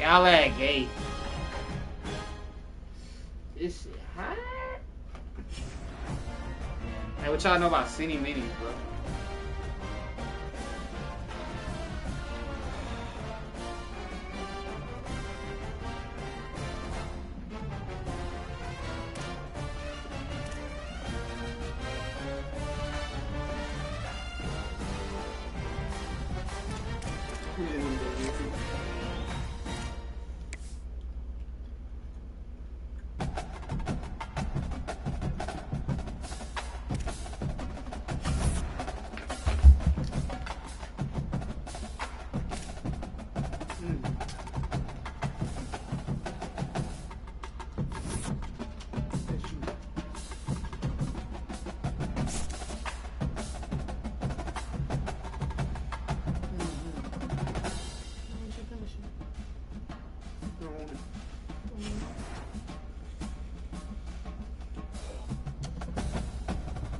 Y'all at gay. This shit hot. Hey, what y'all know about Cine Minis, bro?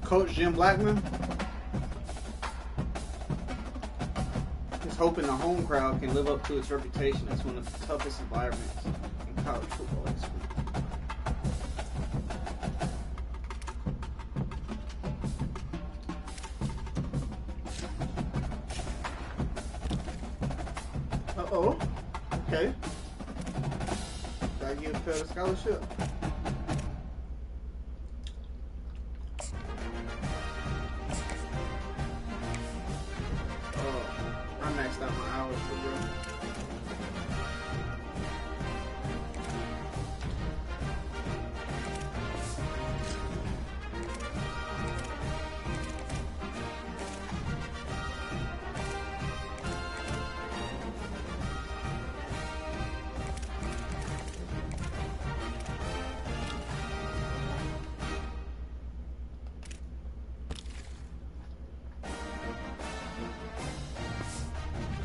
Coach Jim Blackman is hoping the home crowd can live up to its reputation as one of the toughest environments in college football history. Uh-oh. Okay. Gotta give Phil a scholarship.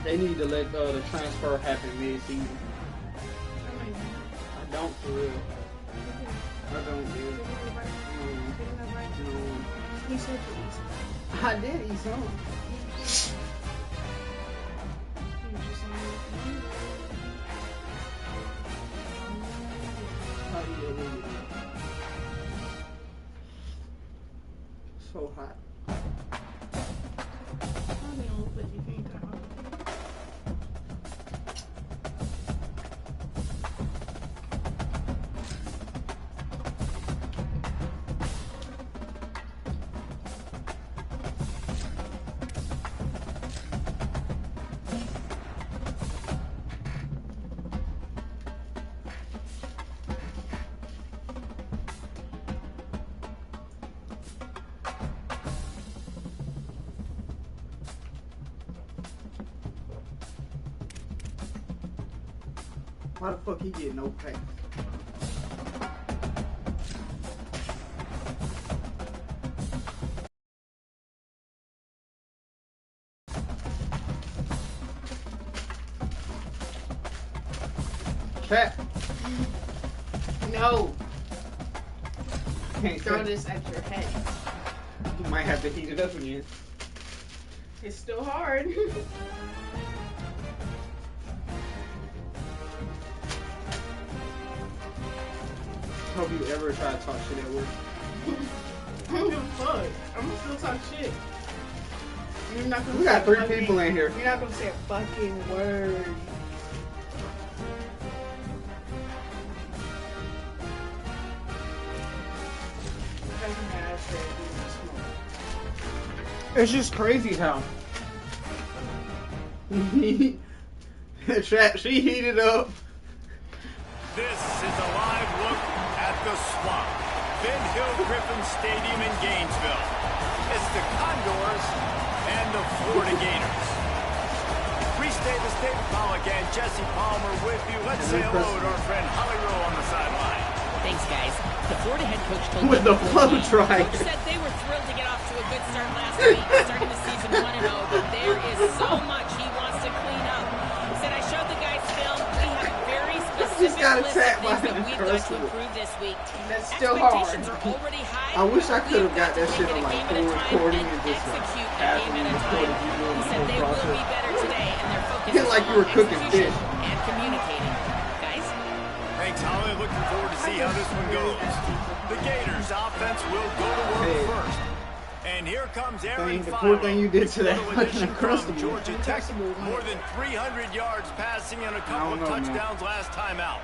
They need to let the transfer happen mid-season. I don't, for real. I don't, dude. No. You said you eat some. I did eat some. So hot. Why the fuck he get no pay? Cat. No. Can't Throw this at your head. You might have to heat it up again. It's still hard. Hope you ever try to talk shit at work. I don't give a fuck. I'm gonna still talk shit. You're not gonna we got 3 people in here. You're not gonna say a fucking word. It's just crazy how she heated up. This is a live look at the Swamp, Ben Hill Griffin Stadium in Gainesville. It's the Condors and the Florida Gators. Reese Davis, David Pollock, and Jesse Palmer with you. Let's say hello to our friend Holly Rowe on the sideline. Thanks, guys. The Florida head coach told with the flow dry. Coach said they were thrilled to get off to a good start last week, starting the season 1-0, but there is so much he wants to clean up. He said, I showed the guys film. We have a very specific list of things that we've got to improve this week. That's still hard. Expectations are already high. I wish I could have got that shit on like full recording and just execute a having game at it a time. recorded. He said they will be better today, and their focus Get is like on you were cooking execution fish. and communicating. Thanks, Holly. Looking forward to see how this one goes. The Gators offense will go to work first. And here comes Aaron The poor thing you did to that addition from from Georgia Tech. More than 300 yards passing and a couple of touchdowns last time out.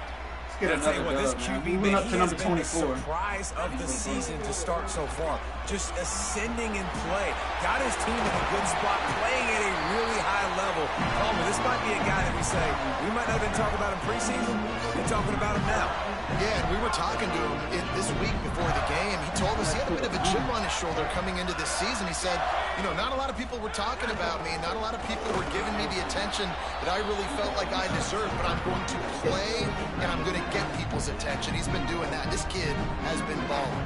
I'll tell you what, this QB, man, he has been the surprise of the season to start so far. Just ascending in play. Got his team in a good spot, playing at a really high level. Palmer, this might be a guy that we say, we might not have been talking about him preseason. We're talking about him now. Yeah, and we were talking to him this week before the game. He told us he had a bit of a chip on his shoulder coming into this season. He said, you know, not a lot of people were talking about me. Not a lot of people were giving me the attention that I really felt like I deserved. But I'm going to play, and I'm going to get people's attention. He's been doing that. This kid has been balling.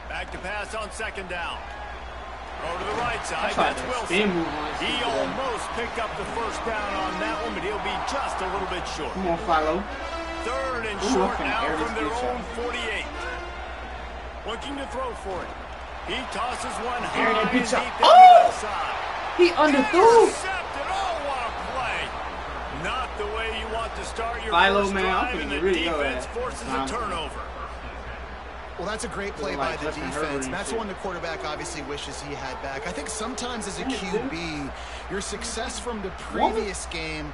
Back to pass on second down. Throw to the right side. That's Wilson. He almost picked up the first down on that one, but he'll be just a little bit short. Come on, Philo. Third and short now from their own 48. Looking to throw for it. He tosses one high and deep down the left side. He underthrew. Intercepted. Oh, what a play. Not the way you want to start your Philo, first man, drive, and the really defense forces a turnover. Well, that's a great play by the defense. And that's one the quarterback obviously wishes he had back. I think sometimes as a QB, your success from the previous game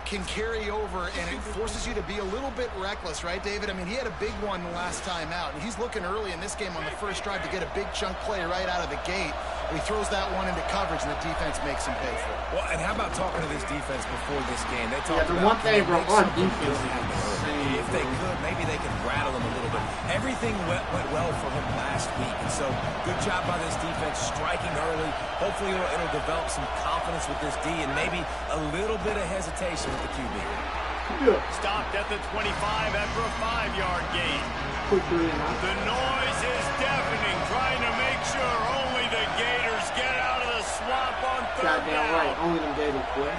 can carry over, and it forces you to be a little bit reckless, right, David? I mean, he had a big one last time out, and he's looking early in this game on the first drive to get a big chunk play right out of the gate. He throws that one into coverage, and the defense makes him pay for it. Well, and how about talking to this defense before this game? They talked the about one thing, bro, our defense if they could, maybe they could rattle him a little bit. Everything went well for him last week, and so good job by this defense striking early. Hopefully it'll develop some confidence with this D and maybe a little bit of hesitation with the QB. Stopped at the 25 after a 5-yard gain. The noise is deafening, trying to make sure only the Gators get out of the swamp on third down. Goddamn right, only them Gators, boy.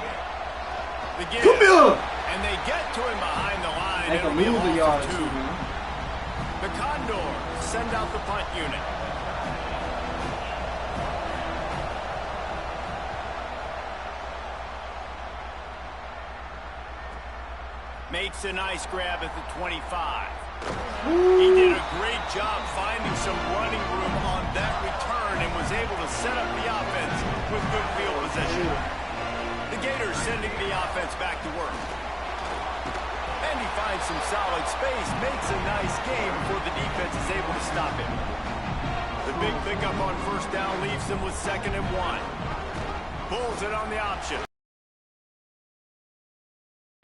The Gators, and they get to him behind the line. They can move the yards too, man. The Condors send out the punt unit. Makes a nice grab at the 25. He did a great job finding some running room on that return and was able to set up the offense with good field position. The Gators sending the offense back to work. And he finds some solid space, makes a nice game before the defense is able to stop him. The big pickup on first down leaves them with 2nd and 1. Pulls it on the option.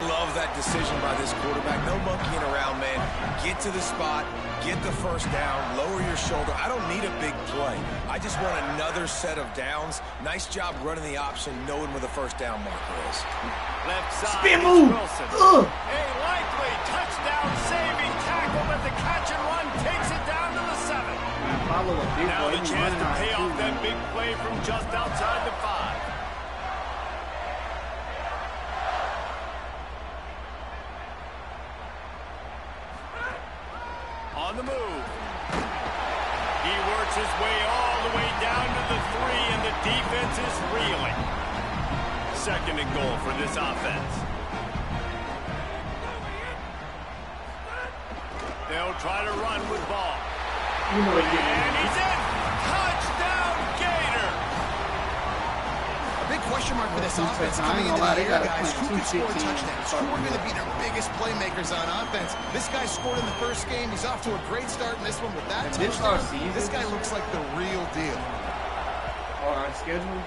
Love that decision by this quarterback. No monkeying around, man. Get to the spot, get the first down, lower your shoulder. I don't need a big play. I just want another set of downs. Nice job running the option, knowing where the first down marker is. Left side, spin move. Wilson. A likely touchdown-saving tackle, but the catch and run takes it down to the 7. Now the chance to pay off that big play from just outside the 5. On the move. He works his way all the way down to the 3, and the defense is reeling. 2nd and goal for this offense. They'll try to run with ball. And he's in. Touchdown, Gator. A big question mark for this offense coming into the year, guys. Who can score touchdowns? Who are going to be their biggest playmakers on offense? This guy scored in the first game. He's off to a great start in this one with that touchdown. This guy looks like the real deal. Our schedule.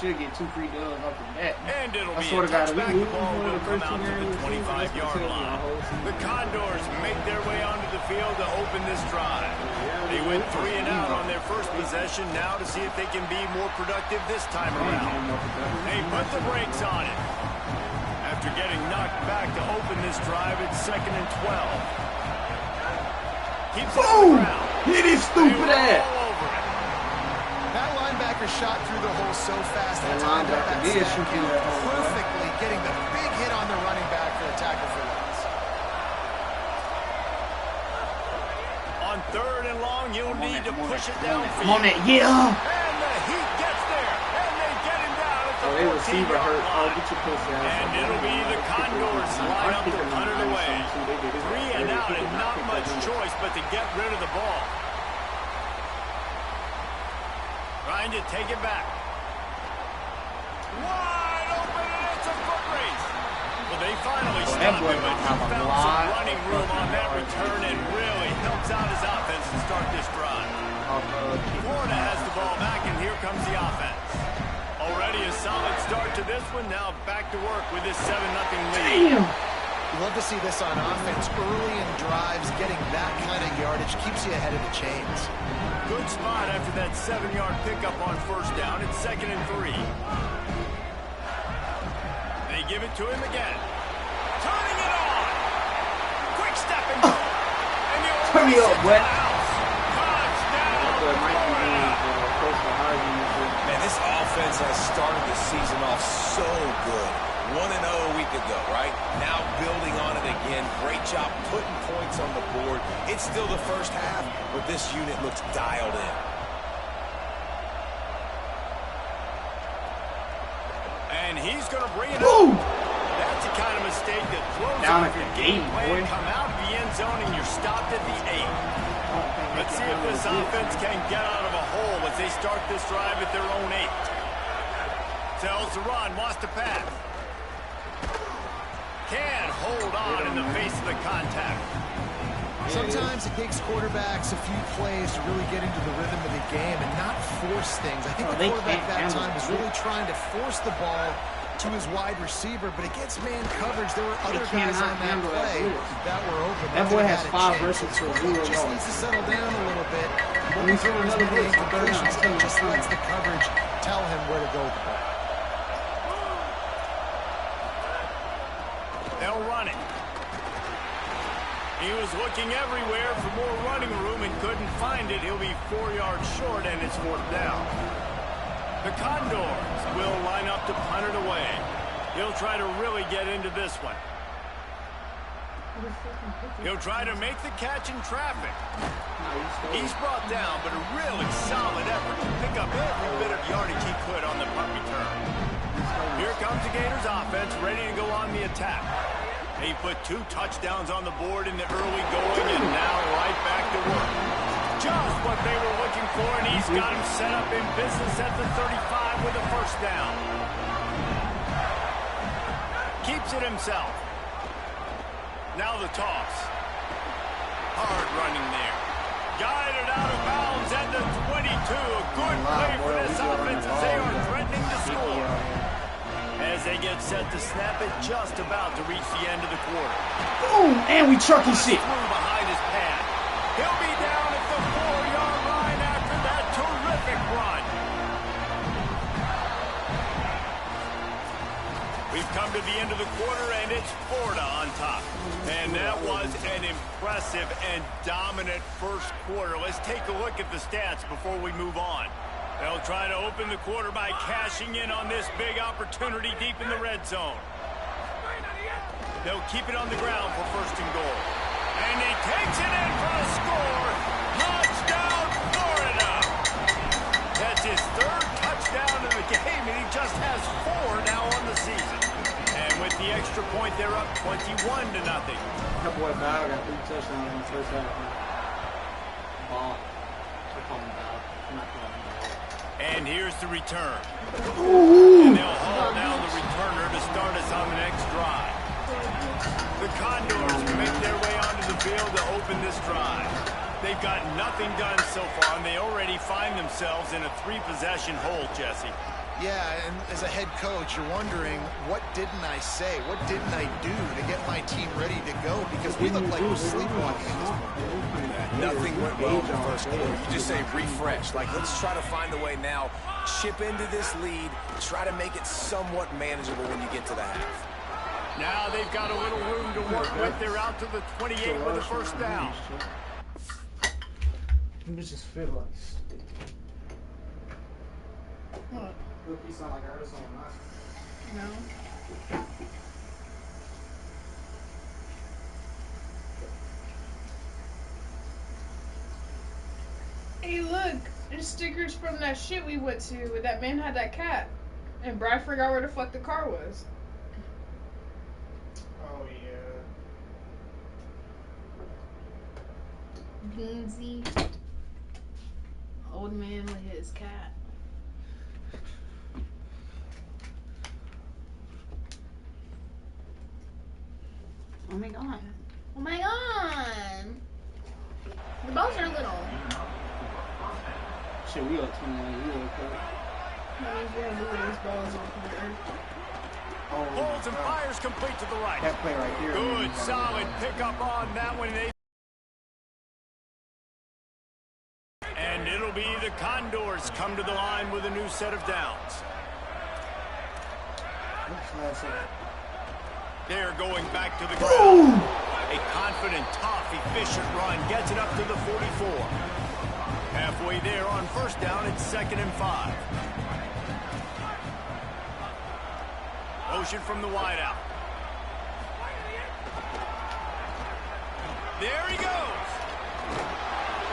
Should get 2 free dubs off the bat. And it'll be a touchback. The ball will come out to the 25-yard line. The Condors make their way onto the field to open this drive. They went 3 and out on their first possession, now to see if they can be more productive this time around. They put the brakes on it. After getting knocked back to open this drive, it's 2nd and 12. Keeps it on the ground. Hit his stupid ass. That linebacker shot through the hole so fast That linebacker did shoot through that hole, perfectly, getting the big hit on the running back for a tackle for loss. On 3rd and long, you'll need to push it downfield. Come on, that, yeah. And the Heat gets there, and they get him down at the 14-yard receiver hurt. Oh, get your pussy out. And it'll be the Condors line up to punt it away. 3 and out and not much choice but to get rid of the ball. Trying to take it back. Wide open, and it's a foot race. Well, they finally stopped him, but he found some running room on that return and really helps out his offense to start this drive. Florida has the ball back, and here comes the offense. Already a solid start to this one. Now back to work with this 7-0 lead. Damn. You love to see this on offense. Early in drives, getting that kind of yardage keeps you ahead of the chains. Good spot after that 7-yard pickup on first down. It's 2nd and 3. They give it to him again. Turning it on. Quick step and go. And Turn me up, what? Man, this offense has started the season off so good. 1-0 a week ago, right? Now building on it again. Great job putting points on the board. It's still the first half, but this unit looks dialed in. And he's going to bring it up. That's the kind of mistake that throws down off your game plan. Come out of the end zone and you're stopped at the 8. Let's see if this offense can get out of a hole as they start this drive at their own 8. Tells the run, wants to pass. Can't hold on in the face of the contact. Sometimes it takes quarterbacks a few plays to really get into the rhythm of the game and not force things. I think the quarterback that time was really trying to force the ball to his wide receiver, but against man coverage, there were other guys on that play that were open. That boy has 5 versus 0 yards. Just needs to settle down a little bit. When he throws another big conversions, he just lets the coverage tell him where to go with the ball. They'll run it. He was looking everywhere for more running room and couldn't find it. He'll be 4 yards short, and it's 4th down. The Condors will line up to punt it away. He'll try to really get into this one. He'll try to make the catch in traffic. He's brought down, but a really solid effort to pick up every bit of yardage he could on the punt return. Here comes the Gators offense, ready to go on the attack. He put 2 touchdowns on the board in the early going, and now right back to work. Just what they were looking for, and he's got him set up in business at the 35 with a 1st down. Keeps it himself. Now the toss. Hard running there. Guided out of bounds at the 22. A good play for this offense as they are threatening to score. As they get set to snap it, just about to reach the end of the quarter. Boom! And we chucking shit. Through behind his pad. He'll be down at the 4-yard line after that terrific run. We've come to the end of the quarter, and it's Florida on top. And that was an impressive and dominant first quarter. Let's take a look at the stats before we move on. They'll try to open the quarter by cashing in on this big opportunity deep in the red zone. They'll keep it on the ground for 1st and goal. And he takes it in for a score. Touchdown, Florida. That's his 3rd touchdown in the game, and he just has 4 now on the season. And with the extra point, they're up 21-0. That boy Bow got 3 touchdowns in the first half. Ball. I call him Bow. I'm not calling him Bow. And here's the return. And they'll haul down the returner to start us on the next drive. The Condors make their way onto the field to open this drive. They've got nothing done so far, and they already find themselves in a 3-possession hole, Jesse. Yeah, and as a head coach, you're wondering, what didn't I say? What didn't I do to get my team ready to go? Because we look like we're sleepwalking at this point. Nothing went well in the first quarter. You just say refresh. Like, let's try to find a way now. Chip into this lead. Try to make it somewhat manageable when you get to the half. Now they've got a little room to work with. They're out to the 28 with a 1st down. You just feel like stupid. What? Look, you sound like I heard someone No. Hey, look. There's stickers from that shit we went to where that man had that cat. And Brad forgot where the fuck the car was. Oh, yeah. Beansy. Old man with his cat. Oh my god. Oh my god. The balls are little. Shit, we up 21. We okay. That means we gotta move those balls off the earth. Holds and fires complete to the right. That play right here. Good, solid pickup on that one. And it'll be the Condors come to the line with a new set of downs. They're going back to the ground. A confident, tough, efficient run gets it up to the 44. Halfway there on first down, it's 2nd and 5. Motion from the wideout. There he goes.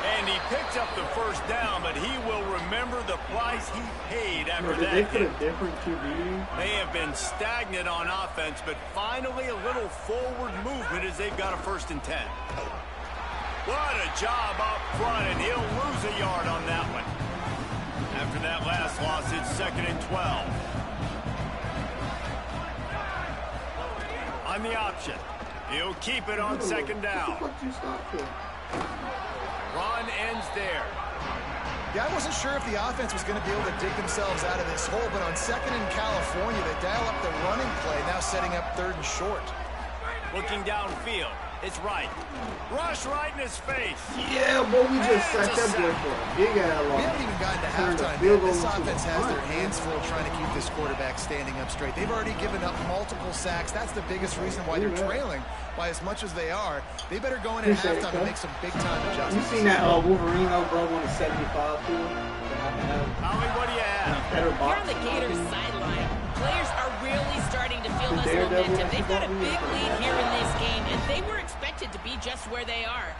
And he picks up the first down, but he will remember the price he paid after that. They put a different QB. They have been stagnant on offense, but finally a little forward movement as they've got a 1st and 10. What a job up front, and he'll lose a yard on that one. After that last loss, it's 2nd and 12. On the option, he'll keep it on 2nd down. Run ends there. Yeah, I wasn't sure if the offense was going to be able to dig themselves out of this hole, but on 2nd in California, they dial up the running play, now setting up 3rd and short. Looking downfield. It's right. Rush right in his face. Yeah, boy, we just sacked that boy for a big ass loss. We haven't even gotten to halftime yet. This offense has their hands full trying to keep this quarterback standing up straight. They've already given up multiple sacks. That's the biggest reason why they're trailing by as much as they are. They better go in at halftime and make some big-time adjustments. You seen that Wolverine, bro, on the 75 field? Ollie, what do you have? Here on the Gators sideline, players are really starting to feel this momentum. They've got a big lead here in this game, and they were expected to be just where they are.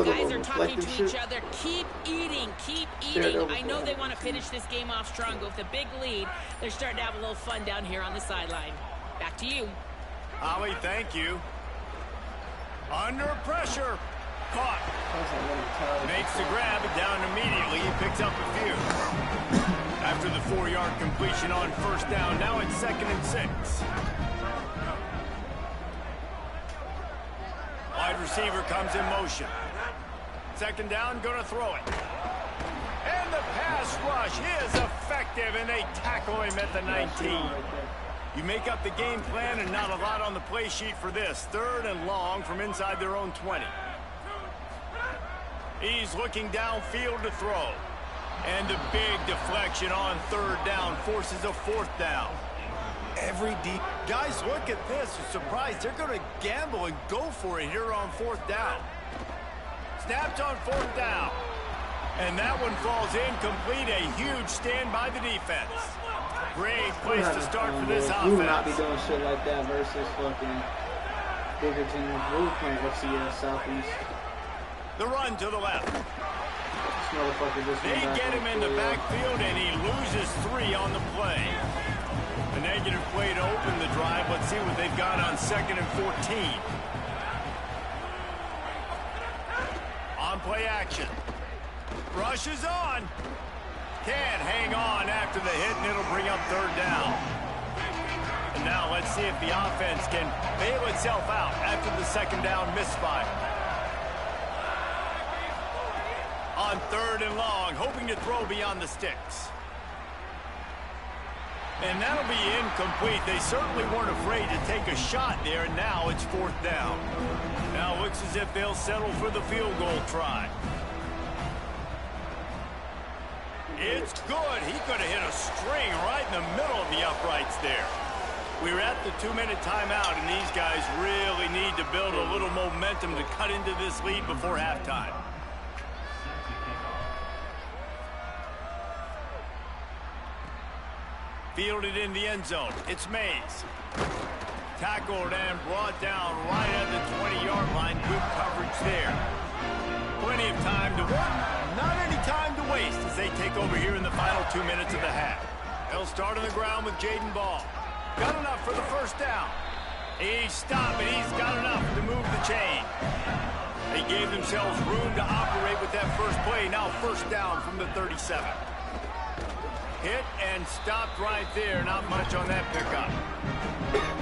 Guys are talking to each other. Keep eating, keep eating. I know they want to finish this game off strong, but with a big lead, they're starting to have a little fun down here on the sideline. Back to you. Ollie, thank you. Under pressure. Caught. Makes the grab, and down immediately. He picks up a few. After the 4-yard completion on first down, now it's 2nd and 6. Wide receiver comes in motion. 2nd down, going to throw it. And the pass rush is effective, and they tackle him at the 19. You make up the game plan, and not a lot on the play sheet for this. 3rd and long from inside their own 20. He's looking downfield to throw. And the big deflection on 3rd down forces a 4th down. Every deep guys, look at this. You're surprised they're going to gamble and go for it here on 4th down. Snapped on 4th down. And that one falls incomplete. A huge stand by the defense. Great place to start for this offense. We would not be doing shit like that versus fucking bigger teams. We're playing FCS Southeast. The run to the left. They get him in the backfield, and he loses 3 on the play. A negative play to open the drive. Let's see what they've got on 2nd and 14. On play action. Rushes on. Can't hang on after the hit, and it'll bring up 3rd down. And now let's see if the offense can bail itself out after the 2nd down misfire. On 3rd and long, hoping to throw beyond the sticks. And that'll be incomplete. They certainly weren't afraid to take a shot there, and now it's 4th down. Now it looks as if they'll settle for the field goal try. It's good. He could have hit a string right in the middle of the uprights there. We're at the 2-minute timeout, and these guys really need to build a little momentum to cut into this lead before halftime. Fielded in the end zone. It's Mays. Tackled and brought down right at the 20-yard line. Good coverage there. Plenty of time to work. Not any time to waste as they take over here in the final 2 minutes of the half. He'll start on the ground with Jaden Ball. Got enough for the first down. He stopped, and he's got enough to move the chain. They gave themselves room to operate with that first play. Now first down from the 37. Hit and stopped right there. Not much on that pickup.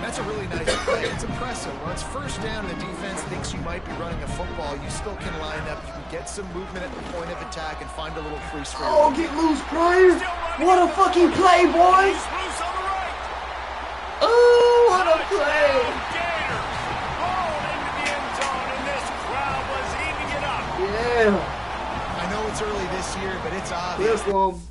That's a really nice play. It's impressive. When it's first down, the defense thinks you might be running a football. You still can line up. You can get some movement at the point of attack and find a little free space. Oh, get loose, Pryor. What a fucking play, boys. Loose on the right. Oh, what a play. Gators rolled into the end zone, and this crowd was eating it up. Yeah. I know it's early this year, but it's obvious. This one.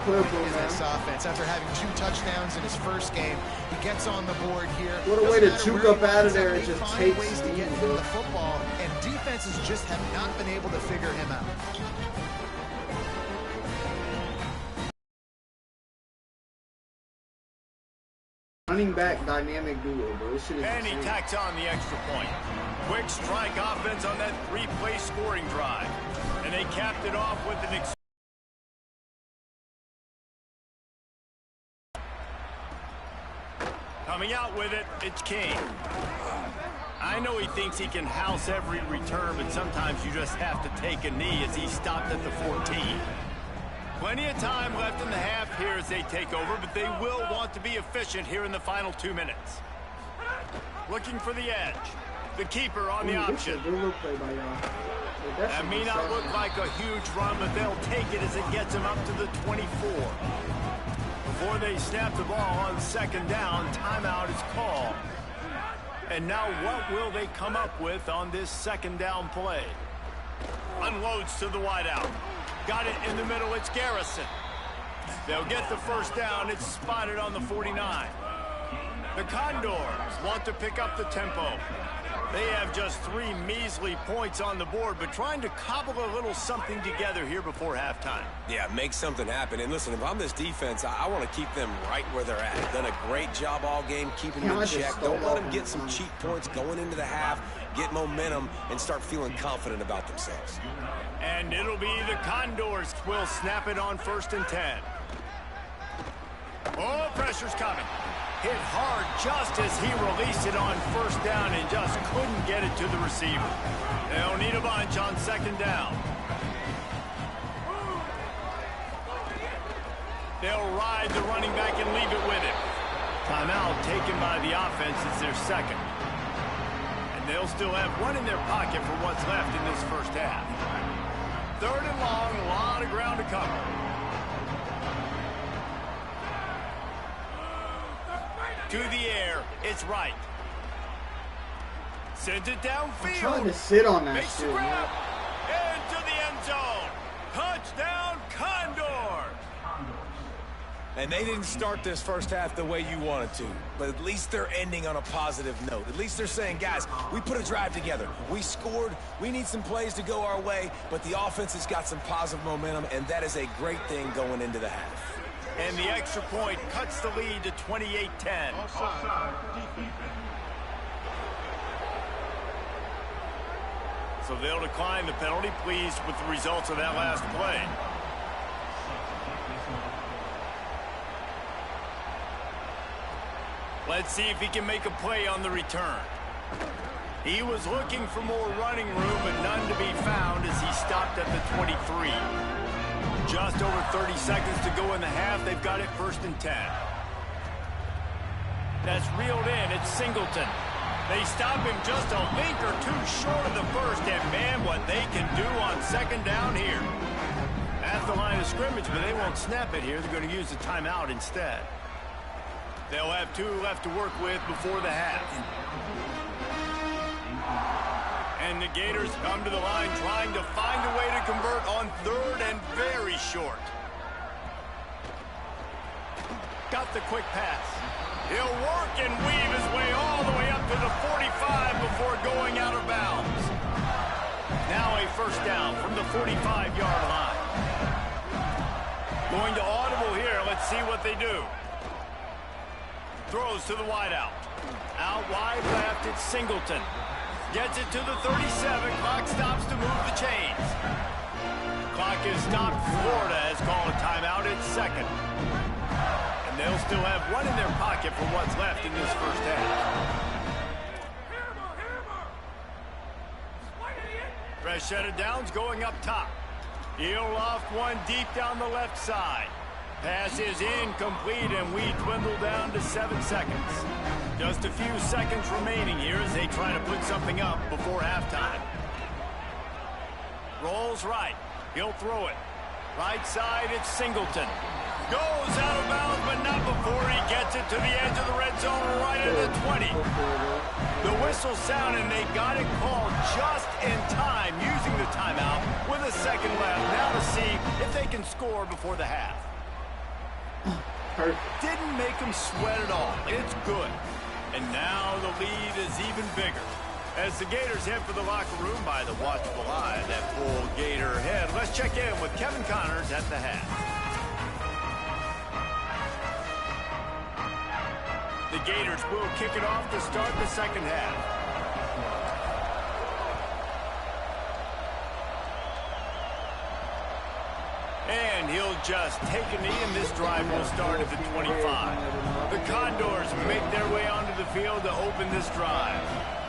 This offense, after having 2 touchdowns in his first game, he gets on the board here. What a way to juke up out of there and just take ways to get him the football, and defenses just have not been able to figure him out. Running back dynamic duo, bro. This shit is And he insane. tacks on the extra point. Quick strike offense on that 3-play scoring drive. And they capped it off with an coming out with it, it's King. I know he thinks he can house every return, but sometimes you just have to take a knee as he stopped at the 14. Plenty of time left in the half here as they take over, but they will want to be efficient here in the final 2 minutes. Looking for the edge. The keeper on the option. That may not look like a huge run, but they'll take it as it gets them up to the 24. Before they snap the ball on second down, timeout is called. And now what will they come up with on this second down play? Unloads to the wideout. Got it in the middle, it's Garrison. They'll get the first down, it's spotted on the 49. The Condors want to pick up the tempo. They have just 3 measly points on the board, but trying to cobble a little something together here before halftime. Yeah, make something happen. And listen, if I'm this defense, I want to keep them right where they're at. They've done a great job all game keeping them in check. Don't let them get some cheap points going into the half, get momentum, and start feeling confident about themselves. And it'll be the Condors will snap it on 1st and 10. Oh, pressure's coming. Hit hard just as he released it on first down and just couldn't get it to the receiver. They'll need a bunch on second down. They'll ride the running back and leave it with him. Timeout taken by the offense. It's their second. And they'll still have one in their pocket for what's left in this first half. 3rd and long, a lot of ground to cover. To the air, it's right. Sends it downfield. I'm trying to sit on that Makes shit. the grab. Into the end zone. Touchdown, Condor. And they didn't start this first half the way you wanted to, but at least they're ending on a positive note. At least they're saying, guys, we put a drive together. We scored. We need some plays to go our way, but the offense has got some positive momentum, and that is a great thing going into the half. And the extra point cuts the lead to 28-10. So they'll decline the penalty, pleased with the results of that last play. Let's see if he can make a play on the return. He was looking for more running room, but none to be found as he stopped at the 23. Just over 30 seconds to go in the half. They've got it 1st and 10. That's reeled in. It's Singleton. They stop him just a link or two short of the first, and man, what they can do on second down here. At the line of scrimmage, but they won't snap it here. They're going to use the timeout instead. They'll have 2 left to work with before the half. And the Gators come to the line trying to find a way to convert on 3rd and very short. Got the quick pass. He'll work and weave his way all the way up to the 45 before going out of bounds. Now a first down from the 45-yard line. Going to audible here. Let's see what they do. Throws to the wideout. Out wide left, it's Singleton. Gets it to the 37. Clock stops to move the chains. Clock is stopped. Florida has called a timeout at second. And they'll still have one in their pocket for what's left in this first half. Fresh set of downs going up top. He'll loft one deep down the left side. Pass is incomplete, and we dwindle down to 7 seconds. Just a few seconds remaining here as they try to put something up before halftime. Rolls right. He'll throw it. Right side, it's Singleton. Goes out of bounds, but not before he gets it to the edge of the red zone right at the 20. The whistle sound, and they got it called just in time, using the timeout with a second left. Now to see if they can score before the half. Didn't make them sweat at all. It's good. And now the lead is even bigger. As the Gators head for the locker room by the watchful eye, that full Gator head. Let's check in with Kevin Connors at the half. The Gators will kick it off to start the second half. And he'll just take a knee, and this drive will start at the 25. The Condors make their way onto the field to open this drive.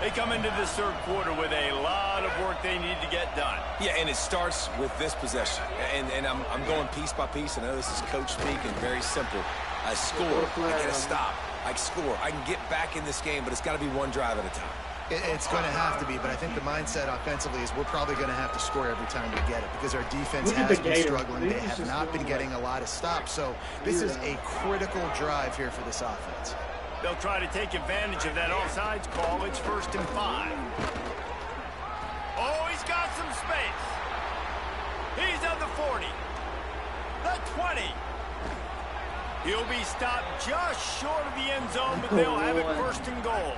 They come into this third quarter with a lot of work they need to get done. Yeah, and it starts with this possession. And I'm going piece by piece. I know this is coach speak and very simple. I score, I get a stop. I score, I can get back in this game, but it's got to be one drive at a time. It's going to have to be, but I think the mindset offensively is we're probably going to have to score every time we get it because our defense has been struggling. They have not been getting a lot of stops, so this is a critical drive here for this offense. They'll try to take advantage of that offsides call. It's 1st and 5. Oh, he's got some space. He's at the 40. The 20. He'll be stopped just short of the end zone, but they'll have it 1st and goal.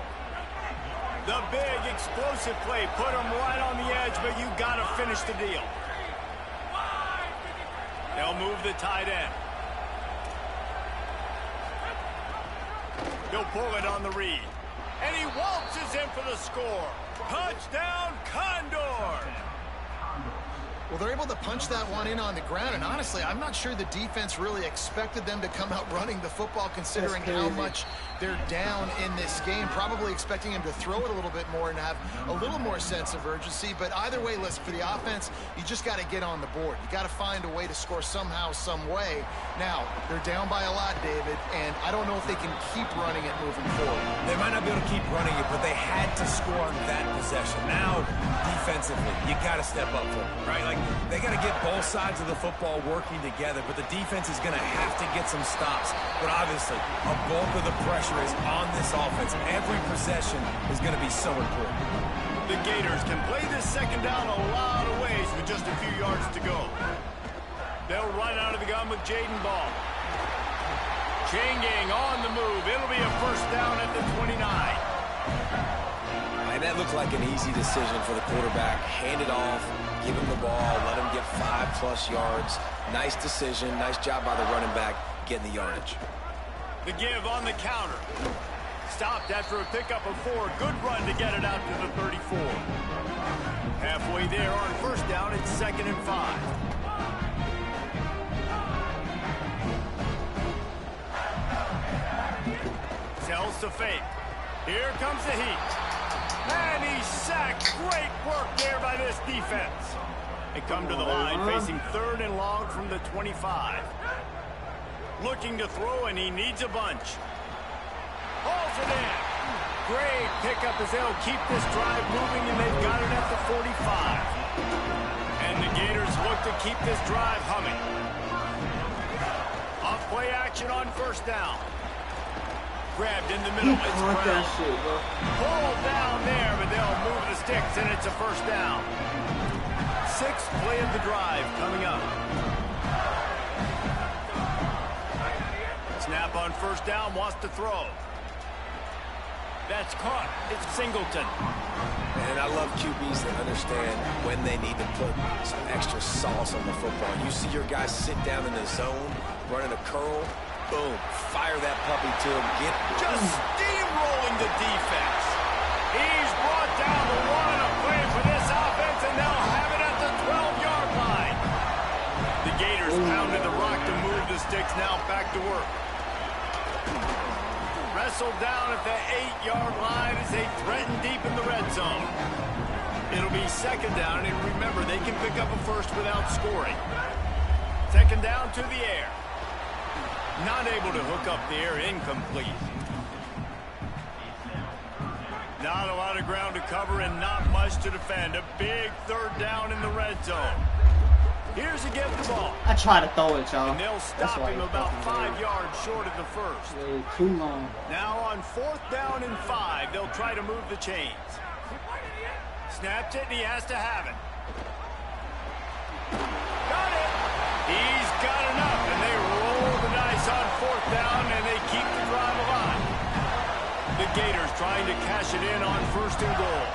The big explosive play put him right on the edge, but you got to finish the deal. They'll move the tight end. He'll pull it on the read. And he waltzes in for the score. Touchdown, Condor! Well, they're able to punch that one in on the ground, and honestly, I'm not sure the defense really expected them to come out running the football considering how much they're down in this game. Probably expecting him to throw it a little bit more and have a little more sense of urgency, but either way, listen, for the offense, you just got to get on the board. You got to find a way to score somehow, some way. Now, they're down by a lot, David, and I don't know if they can keep running it moving forward. They might not be able to keep running it, but they had to score on that possession. Now, defensively, you got to step up for them, right? Like, they got to get both sides of the football working together, but the defense is going to have to get some stops. But obviously, a bulk of the pressure is on this offense. Every possession is going to be so important. The Gators can play this second down a lot of ways with just a few yards to go. They'll run out of the gun with Jaden Ball. Chain gang on the move. It'll be a 1st down at the 29. And that looked like an easy decision for the quarterback. Hand it off, give him the ball, let him get 5+ yards. Nice decision, nice job by the running back getting the yardage. The give on the counter. Stopped after a pickup of 4. Good run to get it out to the 34. Halfway there on 1st down, it's 2nd and 5. Sells to fake. Here comes the heat. And he's sacked. Great work there by this defense. They come to the line facing 3rd and long from the 25. Looking to throw, and he needs a bunch. Hauls it in. Great pickup as they'll keep this drive moving, and they've got it at the 45. And the Gators look to keep this drive humming. Off play action on 1st down. Grabbed in the middle. It's Brown. Pulled down there, but they'll move the sticks, and it's a 1st down. 6th play of the drive coming up. Snap on 1st down, wants to throw. That's caught. It's Singleton. And I love QBs that understand when they need to put some extra sauce on the football. You see your guys sit down in the zone, running a curl, boom, fire that puppy to him. Just steamrolling the defense. He's brought down the one. A play for this offense, and they'll have it at the 12-yard line. be second down, and remember, they can pick up a first without scoring. Second down to the air. Not able to hook up the air, incomplete. Not a lot of ground to cover and not much to defend. A big third down in the red zone. Here's a give the ball. I try to throw it, y'all. And they'll stop him about 5 yards short of the first. Way too long. Now on 4th down and 5, they'll try to move the chains. Snapped it, and he has to have it. Got it. He's got enough, and they roll the dice on 4th down, and they keep the drive alive. The Gators trying to cash it in on 1st and goal.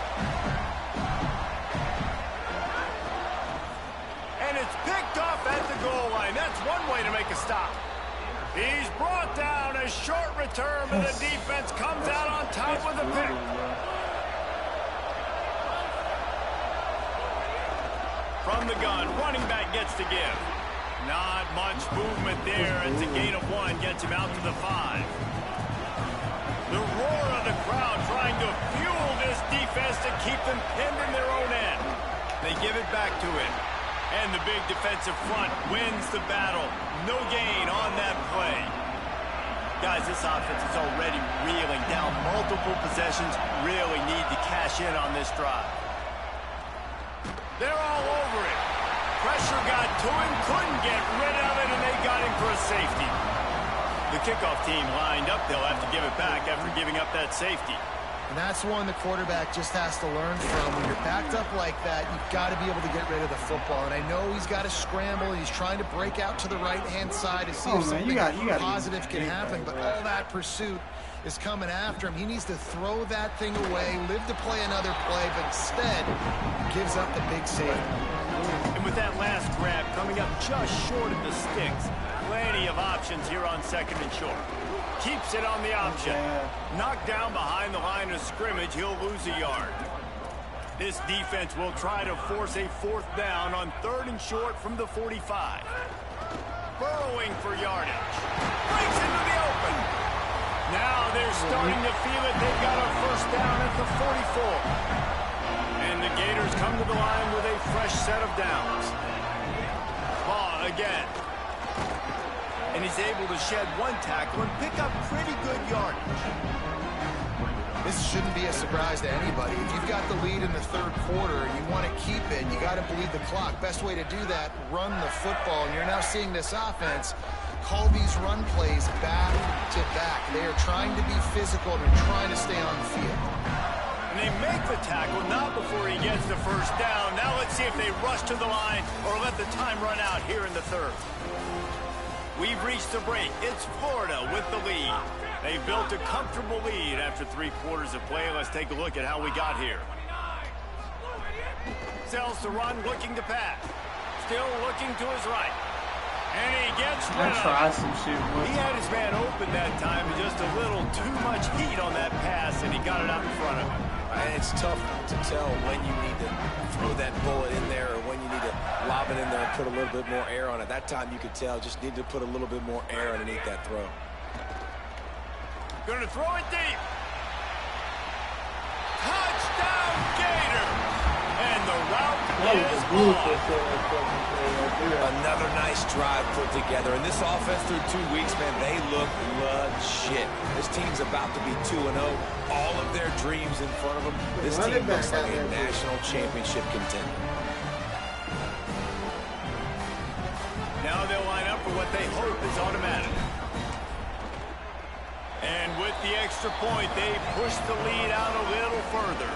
And it's picked off at the goal line. That's one way to make a stop. He's brought down, a short return, but the defense comes out on top with a pick. From the gun, running back gets to give. Not much movement there. It's a gain of 1, gets him out to the 5. The roar of the crowd trying to fuel this defense to keep them pinned in their own end. They give it back to him. And the big defensive front wins the battle. No gain on that play. Guys, this offense is already reeling down multiple possessions. Really need to cash in on this drive. They're all over it. Pressure got to him, couldn't get rid of it, and they got him for a safety. The kickoff team lined up. They'll have to give it back after giving up that safety. And that's one the quarterback just has to learn from. When you're backed up like that, you've got to be able to get rid of the football. And I know he's got to scramble. He's trying to break out to the right-hand side to see if something positive can happen. But all that pursuit is coming after him. He needs to throw that thing away, live to play another play, but instead gives up the big safety. And with that last grab coming up just short of the sticks, plenty of options here on 2nd and short. Keeps it on the option. Knocked down behind the line of scrimmage, he'll lose a yard. This defense will try to force a 4th down on 3rd and short from the 45. Burrowing for yardage. Breaks into the open. Now they're starting to feel it. They've got a 1st down at the 44. And the Gators come to the line with a fresh set of downs. Ball again. And he's able to shed 1 tackle and pick up pretty good yardage. This shouldn't be a surprise to anybody. If you've got the lead in the 3rd quarter and you want to keep it, you got to bleed the clock. Best way to do that, run the football. And you're now seeing this offense call these run plays back to back. They are trying to be physical and they're trying to stay on the field. And they make the tackle, not before he gets the 1st down. Now let's see if they rush to the line or let the time run out here in the 3rd. We've reached the break. It's Florida with the lead. They've built a comfortable lead after 3 quarters of play. Let's take a look at how we got here. Sells to run, looking to pass. Still looking to his right. And he gets rid of it. He had his man open that time, and just a little too much heat on that pass, and he got it out in front of him. And it's tough to tell when you need to throw that bullet in there or when you need to lob it in there and put a little bit more air on it. That time you could tell, just need to put a little bit more air underneath that throw. Going to throw it deep. Touchdown, Gator! And the route is on. Another nice drive put together. And this offense through 2 weeks, man, they look legit. This team's about to be 2-0. All of their dreams in front of them. This team looks like a national championship contender. Now they'll line up for what they hope is automatic. And with the extra point, they push the lead out a little further.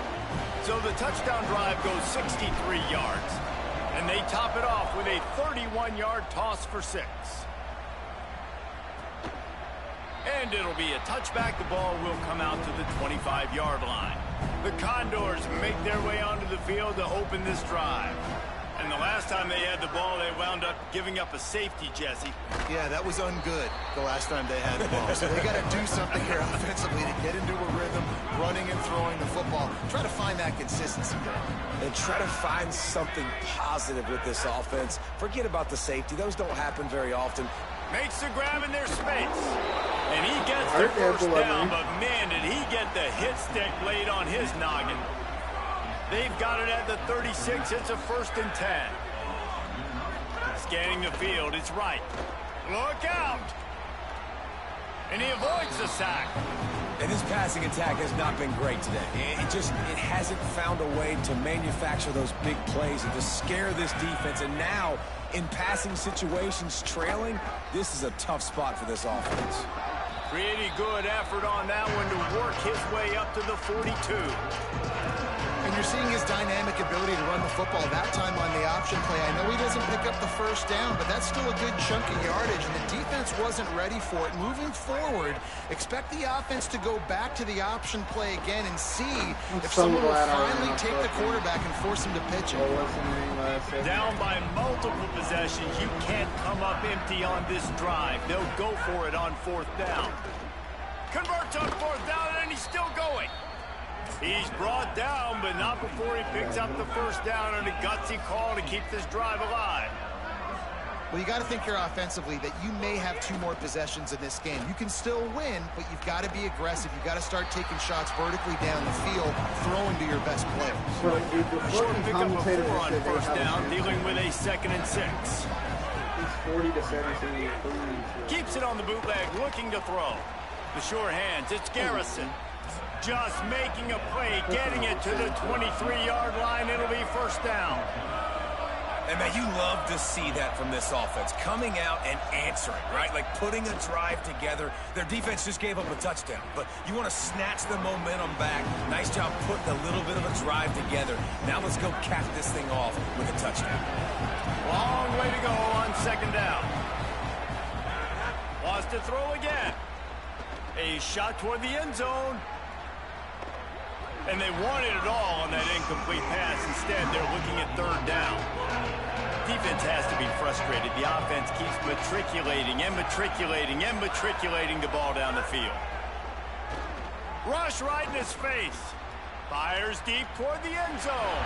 So the touchdown drive goes 63 yards. And they top it off with a 31-yard toss for 6. And it'll be a touchback. The ball will come out to the 25-yard line. The Condors make their way onto the field to open this drive. And the last time they had the ball, they wound up giving up a safety, Jesse. Yeah, that was ungood the last time they had the ball. So they got to do something here offensively to get into a rhythm, running and throwing the football. Try to find that consistency there. And try to find something positive with this offense. Forget about the safety. Those don't happen very often. Makes the grab in their space. And he gets the 1st down, but man, did he get the hit stick laid on his noggin. They've got it at the 36. It's a 1st and 10. Scanning the field. It's right. Look out. And he avoids the sack. And his passing attack has not been great today. It hasn't found a way to manufacture those big plays and to scare this defense. And now, in passing situations, trailing, this is a tough spot for this offense. Pretty good effort on that one to work his way up to the 42. And you're seeing his dynamic ability to run the football that time on the option play. I know he doesn't pick up the 1st down, but that's still a good chunk of yardage, and the defense wasn't ready for it. Moving forward, expect the offense to go back to the option play again and see if someone will finally take the quarterback and force him to pitch it. Down by multiple possessions, you can't come up empty on this drive. They'll go for it on 4th down. Converts on 4th down, and he's still going. He's brought down, but not before he picks up the 1st down on a gutsy call to keep this drive alive. Well, you got to think here offensively that you may have 2 more possessions in this game. You can still win, but you've got to be aggressive. You've got to start taking shots vertically down the field, throwing to your best players. Short pick up a 4 on 1st down, dealing with a 2nd and 6. He's 40 to 17. Keeps it on the bootleg, looking to throw. The sure hands, it's Garrison. Just making a play, getting it to the 23-yard line. It'll be 1st down. And, man, you love to see that from this offense. Coming out and answering, right? Like putting a drive together. Their defense just gave up a touchdown. But you want to snatch the momentum back. Nice job putting a little bit of a drive together. Now let's go cap this thing off with a touchdown. Long way to go on 2nd down. Wants to throw again. A shot toward the end zone. And they wanted it all on that incomplete pass. Instead, they're looking at 3rd down. Defense has to be frustrated. The offense keeps matriculating and matriculating and matriculating the ball down the field. Rush right in his face. Fires deep toward the end zone.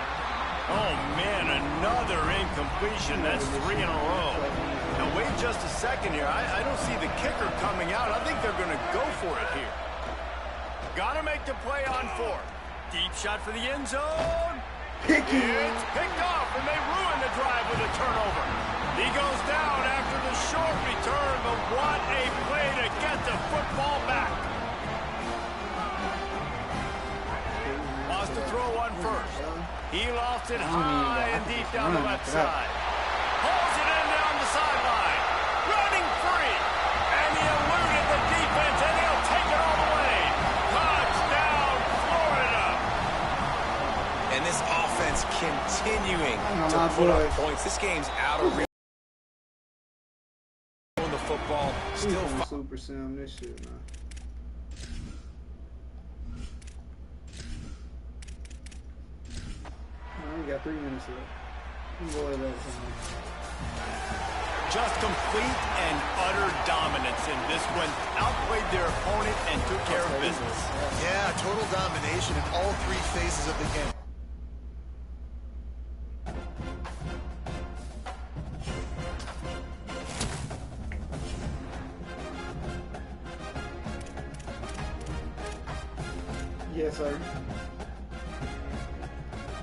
Oh, man, another incompletion. That's 3 in a row. Now, wait just a second here. I don't see the kicker coming out. I think they're going to go for it here. Got to make the play on 4th. Deep shot for the end zone. It's picked off, and they ruin the drive with a turnover. He goes down after the short return, but what a play to get the football back. Wants to throw one 1st. He lost it high and deep down the left side. Pulls it in down the sideline. Running free. And he eluded the defense, and he'll take it all the way. Touchdown, Florida. And this offense continuing to put up points. This game's out of reach. The football still Super Sim this shit, man. We got 3 minutes left. Just complete and utter dominance in this one. Outplayed their opponent and took care of business. Yeah, total domination in all 3 phases of the game. Yes, sir.